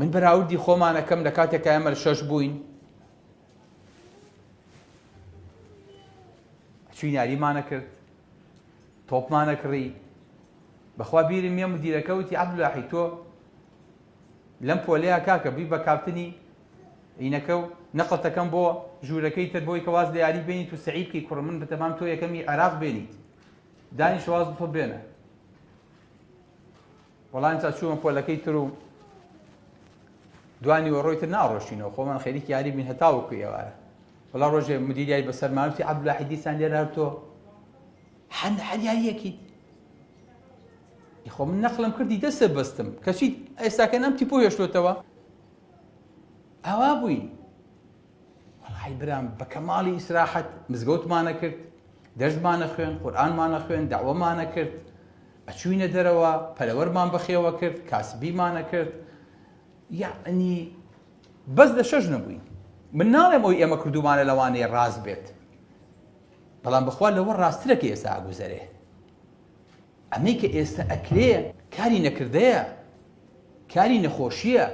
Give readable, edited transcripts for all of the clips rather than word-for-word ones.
من بەراوردی خۆمانەکەم لە کاتێک ئێمە لە 6 بووین چووی یاریمانە کرد، تۆپمانە کڕی. بەخوا بیرم یە مدیرەکە وتی عەبدوڵاحی تۆ لەم پۆلەیە کاکە بی بە کاپتنی عینەکە و نەقڵتەکەم بۆ ژوورەکەی تر بۆی کە واز لە یاری بێنیت و سەعید بکەی کوڕ من بەتەمام تۆ یەکەمی عێراق بێنیت دانیش واز تۆ بێنە. وەڵام تا چوومە پۆلەکەی تر و دوانی وەڕۆی تر ناڕۆشتینەوە خۆمان خەریکی یاری بین هەتاوەکو ئێوارە. وەڵام ڕۆژێ مدیریای بەسەرمان وتی عەبدوڵاحی دیسان لێرە تۆ هەر یاریەکیت. خۆ من نەقڵم کردی دەستە بەستم کەچی ئێستاکە ئەم تیپۆ هێشتۆتەوە ئەوا بووین. وەڵای برام بە کەماڵی ئیسراحەت مزگەوتمانە کرد، دەرزمانە خوێن، قورئانمانە خوێن، داوەمانە کرد، ئەچووینە دەرەوە، پەلەوەرمان بەخێوە کرد، کاسبیمانە کرد. یعنی بەس لە 6 نەبووین. من ناڵێم ئەوی ئێمە کردومانە لەوانەیە ڕاست بێت، بەڵام بەخوا لەوە ڕاستترە کە ئێستا ئاگوزەرێ. ئەمەی کە ئێستا ئەکرێ کاری نەکردەیە، کاری نەخۆشیە.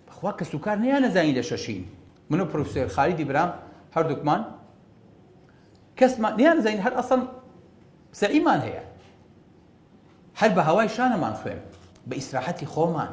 بەخوا کەس و کار نەیان نەزانی لە 6ین. من و پرۆفێسۆر خالیدی برام هەردووکمان کەسمان نەیان نەزانین هەر ئەسڵ سەعیمان هەیە، هەر بە هەوای شانەمان خوێن بە ئیسراحەتی خۆمان.